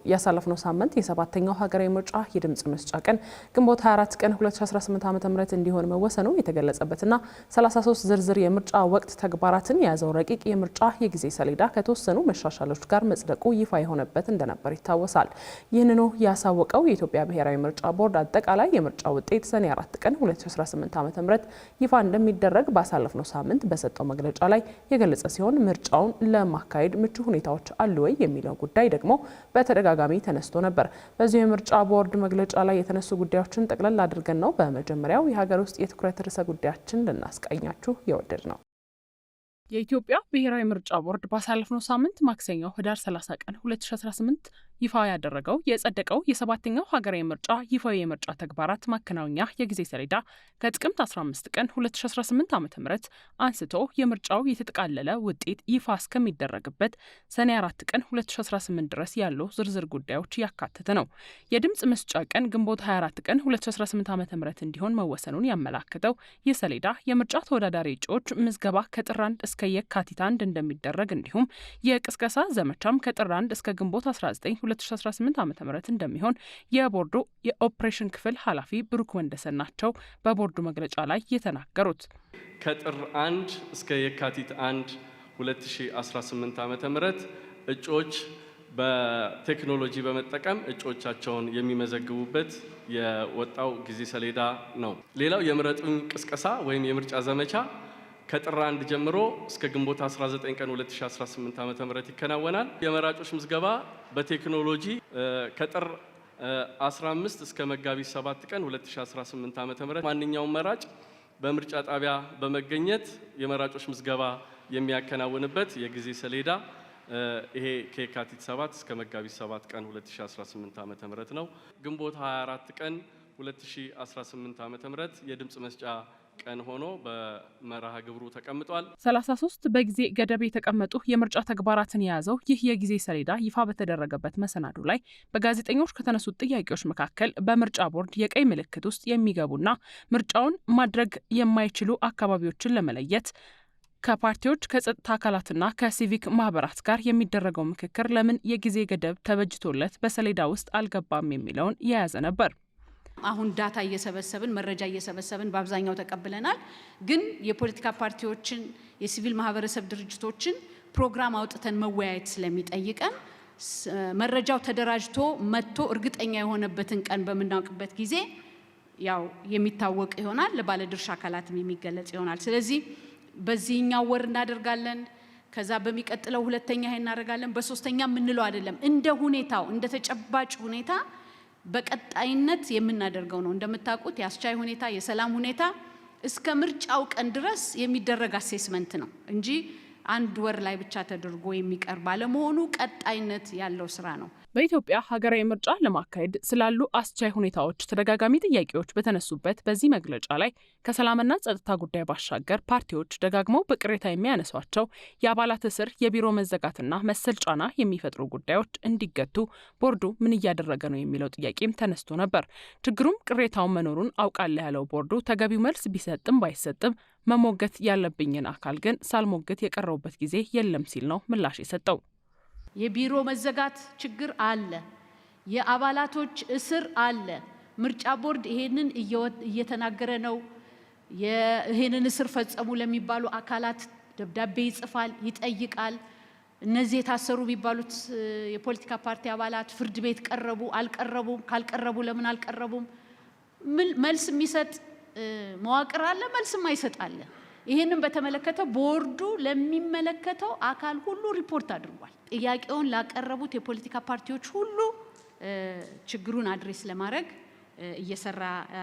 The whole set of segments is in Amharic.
ያሳለፍነው ሳምንት የሰባተኛው ሀገራዊ ምርጫ የድምጽ መስጫ ቀን ግንቦት 24 ቀን 2018 ዓ.ም እንዲሆን መወሰኑ የተገለጸበትና 33 ዝርዝር የምርጫ ወቅት ተግባራትን የያዘው ረቂቅ የምርጫ የጊዜ ሰሌዳ ከተወሰኑ መሻሻሎች ጋር መጽደቁ ይፋ የሆነበት እንደነበር ይታወሳል። ይህንኑ ያሳወቀው የኢትዮጵያ ብሔራዊ ምርጫ ቦርድ አጠቃላይ የምርጫ ውጤት ሰኔ 4 ቀን 2018 ዓ.ም ይፋ እንደሚደረግ ባሳለፍነው ሳምንት በሰጠው መግለጫ ላይ የገለጸ ሲሆን ምርጫውን ለማካሄድ ምቹ ሁኔታዎች አሉ ወይ የሚለው ጉዳይ ደግሞ በተደጋጋሚ ተነስቶ ነበር። በዚህ የምርጫ ቦርድ መግለጫ ላይ የተነሱ ጉዳዮችን ጠቅለል አድርገን ነው በመጀመሪያው የሀገር ውስጥ የትኩረት ርዕሰ ጉዳያችን ልናስቃኛችሁ የወደድ ነው። የኢትዮጵያ ብሔራዊ ምርጫ ቦርድ ባሳለፍነው ሳምንት ማክሰኞ ህዳር 30 ቀን 2018 ይፋ ያደረገው የጸደቀው የሰባተኛው ሀገራዊ ምርጫ ይፋዊ የምርጫ ተግባራት ማከናወኛ የጊዜ ሰሌዳ ከጥቅምት 15 ቀን 2018 ዓ.ም አንስቶ የምርጫው የተጠቃለለ ውጤት ይፋ እስከሚደረግበት ሰኔ 4 ቀን 2018 ድረስ ያሉ ዝርዝር ጉዳዮች ያካተተ ነው። የድምጽ መስጫ ቀን ግንቦት 24 ቀን 2018 ዓ.ም እንዲሆን መወሰኑን ያመላከተው ይህ ሰሌዳ የምርጫ ተወዳዳሪ እጩዎች ምዝገባ ከጥር 1 እስከ የካቲት 1 እንደሚደረግ እንዲሁም የቅስቀሳ ዘመቻም ከጥር 1 እስከ ግንቦት 19 2018 ዓ.ም እንደሚሆን የቦርዱ የኦፕሬሽን ክፍል ኃላፊ ብሩክ ወንደሰን ናቸው በቦርዱ መግለጫ ላይ የተናገሩት። ከጥር 1 እስከ የካቲት 1 2018 ዓ.ም እጩዎች በቴክኖሎጂ በመጠቀም እጩዎቻቸውን የሚመዘግቡበት የወጣው ጊዜ ሰሌዳ ነው። ሌላው የምረጡኝ ቅስቀሳ ወይም የምርጫ ዘመቻ ከጥር 1 ጀምሮ እስከ ግንቦት 19 ቀን 2018 ዓ.ም ይከናወናል። የመራጮች ምዝገባ በቴክኖሎጂ ከጥር 15 እስከ መጋቢት 7 ቀን 2018 ዓ.ም ማንኛውም መራጭ በምርጫ ጣቢያ በመገኘት የመራጮች ምዝገባ የሚያከናውንበት የጊዜ ሰሌዳ ይሄ ከየካቲት 7 እስከ መጋቢት 7 ቀን 2018 ዓ.ም ነው። ግንቦት 24 ቀን 2018 ዓ.ም የድምጽ መስጫ ቀን ሆኖ በመርሃ ግብሩ ተቀምጧል። 33 በጊዜ ገደብ የተቀመጡ የምርጫ ተግባራትን የያዘው ይህ የጊዜ ሰሌዳ ይፋ በተደረገበት መሰናዶ ላይ በጋዜጠኞች ከተነሱት ጥያቄዎች መካከል በምርጫ ቦርድ የቀይ ምልክት ውስጥ የሚገቡና ምርጫውን ማድረግ የማይችሉ አካባቢዎችን ለመለየት ከፓርቲዎች ከጸጥታ አካላትና ከሲቪክ ማህበራት ጋር የሚደረገው ምክክር ለምን የጊዜ ገደብ ተበጅቶለት በሰሌዳ ውስጥ አልገባም የሚለውን የያዘ ነበር። አሁን ዳታ እየሰበሰብን መረጃ እየሰበሰብን በአብዛኛው ተቀብለናል። ግን የፖለቲካ ፓርቲዎችን የሲቪል ማህበረሰብ ድርጅቶችን ፕሮግራም አውጥተን መወያየት ስለሚጠይቀን መረጃው ተደራጅቶ መጥቶ እርግጠኛ የሆነበትን ቀን በምናውቅበት ጊዜ ያው የሚታወቅ ይሆናል፣ ለባለድርሻ አካላትም የሚገለጽ ይሆናል። ስለዚህ በዚህኛው ወር እናደርጋለን፣ ከዛ በሚቀጥለው ሁለተኛ ይሄን እናደርጋለን፣ በሶስተኛ ምንለው አይደለም። እንደ ሁኔታው እንደ ተጨባጭ ሁኔታ በቀጣይነት የምናደርገው ነው። እንደምታውቁት የአስቻይ ሁኔታ የሰላም ሁኔታ እስከ ምርጫው ቀን ድረስ የሚደረግ አሴስመንት ነው እንጂ አንድ ወር ላይ ብቻ ተደርጎ የሚቀር ባለመሆኑ ቀጣይነት ያለው ስራ ነው። በኢትዮጵያ ሀገራዊ ምርጫ ለማካሄድ ስላሉ አስቻይ ሁኔታዎች ተደጋጋሚ ጥያቄዎች በተነሱበት በዚህ መግለጫ ላይ ከሰላምና ጸጥታ ጉዳይ ባሻገር ፓርቲዎች ደጋግመው በቅሬታ የሚያነሷቸው የአባላት እስር፣ የቢሮ መዘጋትና መሰል ጫና የሚፈጥሩ ጉዳዮች እንዲገቱ ቦርዱ ምን እያደረገ ነው የሚለው ጥያቄም ተነስቶ ነበር። ችግሩም ቅሬታውን መኖሩን አውቃለሁ ያለው ቦርዱ ተገቢው መልስ ቢሰጥም ባይሰጥም መሞገት ያለብኝን አካል ግን ሳልሞገት የቀረውበት ጊዜ የለም ሲል ነው ምላሽ የሰጠው። የቢሮ መዘጋት ችግር አለ፣ የአባላቶች እስር አለ። ምርጫ ቦርድ ይሄንን እየተናገረ ነው። ይሄንን እስር ፈጸሙ ለሚባሉ አካላት ደብዳቤ ይጽፋል፣ ይጠይቃል። እነዚህ የታሰሩ የሚባሉት የፖለቲካ ፓርቲ አባላት ፍርድ ቤት ቀረቡ አልቀረቡም፣ ካልቀረቡ ለምን አልቀረቡም መልስ የሚሰጥ መዋቅር አለ፣ መልስም አይሰጣለ። ይሄንን በተመለከተ ቦርዱ ለሚመለከተው አካል ሁሉ ሪፖርት አድርጓል። ጥያቄውን ላቀረቡት የፖለቲካ ፓርቲዎች ሁሉ ችግሩን አድሬስ ለማድረግ እየሰራ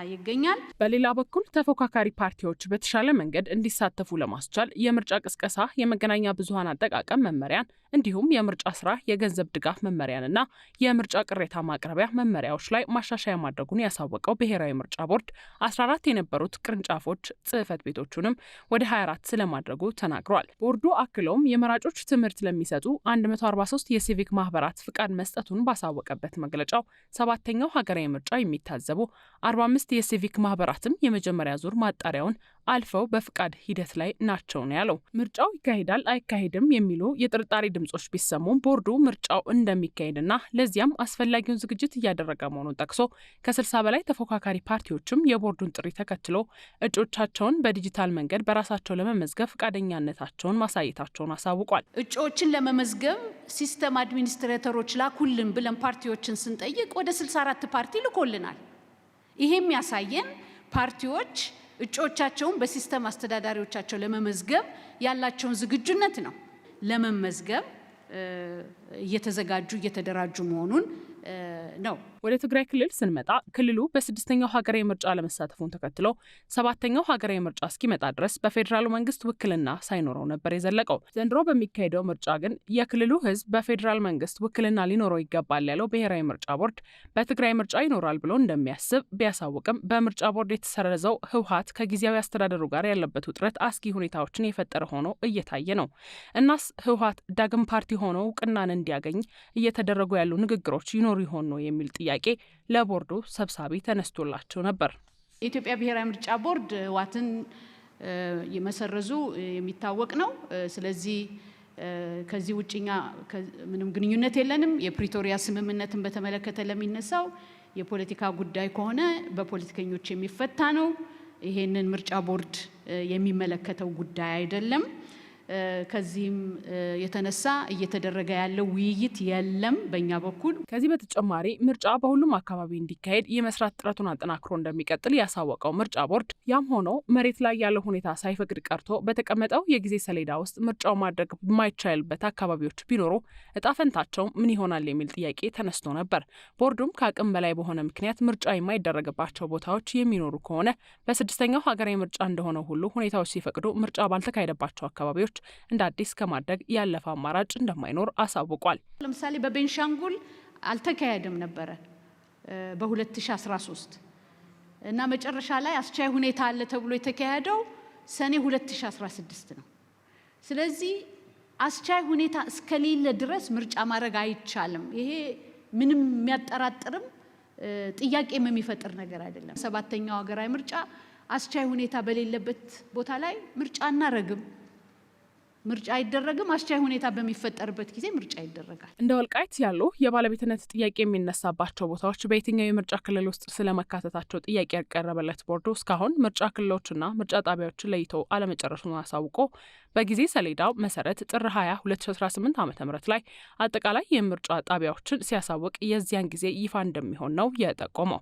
ይገኛል። በሌላ በኩል ተፎካካሪ ፓርቲዎች በተሻለ መንገድ እንዲሳተፉ ለማስቻል የምርጫ ቅስቀሳ፣ የመገናኛ ብዙሃን አጠቃቀም መመሪያን እንዲሁም የምርጫ ስራ የገንዘብ ድጋፍ መመሪያንና የምርጫ ቅሬታ ማቅረቢያ መመሪያዎች ላይ ማሻሻያ ማድረጉን ያሳወቀው ብሔራዊ ምርጫ ቦርድ 14 የነበሩት ቅርንጫፎች ጽህፈት ቤቶቹንም ወደ 24 ስለማድረጉ ተናግሯል። ቦርዱ አክሎም የመራጮች ትምህርት ለሚሰጡ 143 የሲቪክ ማህበራት ፍቃድ መስጠቱን ባሳወቀበት መግለጫው ሰባተኛው ሀገራዊ ምርጫ የሚታዘቡ 45 የሲቪክ ማህበራትም የመጀመሪያ ዙር ማጣሪያውን አልፈው በፍቃድ ሂደት ላይ ናቸው ነው ያለው። ምርጫው ይካሄዳል አይካሄድም የሚሉ የጥርጣሬ ድምጾች ቢሰሙም ቦርዱ ምርጫው እንደሚካሄድና ለዚያም አስፈላጊውን ዝግጅት እያደረገ መሆኑን ጠቅሶ ከ60 በላይ ተፎካካሪ ፓርቲዎችም የቦርዱን ጥሪ ተከትሎ እጩዎቻቸውን በዲጂታል መንገድ በራሳቸው ለመመዝገብ ፈቃደኛነታቸውን ማሳየታቸውን አሳውቋል። እጩዎችን ለመመዝገብ ሲስተም አድሚኒስትሬተሮች ላኩልን ብለን ፓርቲዎችን ስንጠይቅ ወደ 64 ፓርቲ ልኮልናል። ይሄም ያሳየን ፓርቲዎች እጩዎቻቸውን በሲስተም አስተዳዳሪዎቻቸው ለመመዝገብ ያላቸውን ዝግጁነት ነው። ለመመዝገብ እየተዘጋጁ እየተደራጁ መሆኑን ነው። ወደ ትግራይ ክልል ስንመጣ ክልሉ በ6ኛው ሀገራዊ ምርጫ ለመሳተፉን ተከትሎ 7ኛው ሀገራዊ ምርጫ እስኪመጣ ድረስ በፌዴራሉ መንግስት ውክልና ሳይኖረው ነበር የዘለቀው። ዘንድሮ በሚካሄደው ምርጫ ግን የክልሉ ህዝብ በፌዴራል መንግስት ውክልና ሊኖረው ይገባል ያለው ብሔራዊ ምርጫ ቦርድ በትግራይ ምርጫ ይኖራል ብሎ እንደሚያስብ ቢያሳውቅም በምርጫ ቦርድ የተሰረዘው ህወሓት ከጊዜያዊ አስተዳደሩ ጋር ያለበት ውጥረት አስጊ ሁኔታዎችን የፈጠረ ሆኖ እየታየ ነው። እናስ ህወሓት ዳግም ፓርቲ ሆኖ እውቅናን እንዲያገኝ እየተደረጉ ያሉ ንግግሮች ይኖሩ ይሆን ነው የሚል ጥያቄ ለቦርዱ ሰብሳቢ ተነስቶላቸው ነበር። የኢትዮጵያ ብሔራዊ ምርጫ ቦርድ ህወሓትን የመሰረዙ የሚታወቅ ነው። ስለዚህ ከዚህ ውጭኛ ምንም ግንኙነት የለንም። የፕሪቶሪያ ስምምነትን በተመለከተ ለሚነሳው የፖለቲካ ጉዳይ ከሆነ በፖለቲከኞች የሚፈታ ነው። ይሄንን ምርጫ ቦርድ የሚመለከተው ጉዳይ አይደለም። ከዚህም የተነሳ እየተደረገ ያለው ውይይት የለም በእኛ በኩል። ከዚህ በተጨማሪ ምርጫ በሁሉም አካባቢ እንዲካሄድ የመስራት ጥረቱን አጠናክሮ እንደሚቀጥል ያሳወቀው ምርጫ ቦርድ ያም ሆኖ መሬት ላይ ያለው ሁኔታ ሳይፈቅድ ቀርቶ በተቀመጠው የጊዜ ሰሌዳ ውስጥ ምርጫው ማድረግ የማይቻልበት አካባቢዎች ቢኖሩ እጣ ፈንታቸው ምን ይሆናል የሚል ጥያቄ ተነስቶ ነበር። ቦርዱም ከአቅም በላይ በሆነ ምክንያት ምርጫ የማይደረግባቸው ቦታዎች የሚኖሩ ከሆነ በ6ኛው ሀገራዊ ምርጫ እንደሆነው ሁሉ ሁኔታዎች ሲፈቅዱ ምርጫ ባልተካሄደባቸው አካባቢዎች እንደ አዲስ ከማድረግ ያለፈ አማራጭ እንደማይኖር አሳውቋል። ለምሳሌ በቤንሻንጉል አልተካሄደም ነበረ በ2013 እና መጨረሻ ላይ አስቻይ ሁኔታ አለ ተብሎ የተካሄደው ሰኔ 2016 ነው። ስለዚህ አስቻይ ሁኔታ እስከሌለ ድረስ ምርጫ ማድረግ አይቻልም። ይሄ ምንም የሚያጠራጥርም ጥያቄም የሚፈጥር ነገር አይደለም። 7ኛው ሀገራዊ ምርጫ አስቻይ ሁኔታ በሌለበት ቦታ ላይ ምርጫ እናረግም። ምርጫ አይደረግም። አስቻይ ሁኔታ በሚፈጠርበት ጊዜ ምርጫ ይደረጋል። እንደ ወልቃይት ያሉ የባለቤትነት ጥያቄ የሚነሳባቸው ቦታዎች በየትኛው የምርጫ ክልል ውስጥ ስለመካተታቸው ጥያቄ ያቀረበለት ቦርዱ እስካሁን ምርጫ ክልሎችና ምርጫ ጣቢያዎችን ለይቶ አለመጨረሱን አሳውቆ በጊዜ ሰሌዳው መሰረት ጥር 20 2018 ዓ.ም ላይ አጠቃላይ የምርጫ ጣቢያዎችን ሲያሳውቅ የዚያን ጊዜ ይፋ እንደሚሆን ነው የጠቆመው።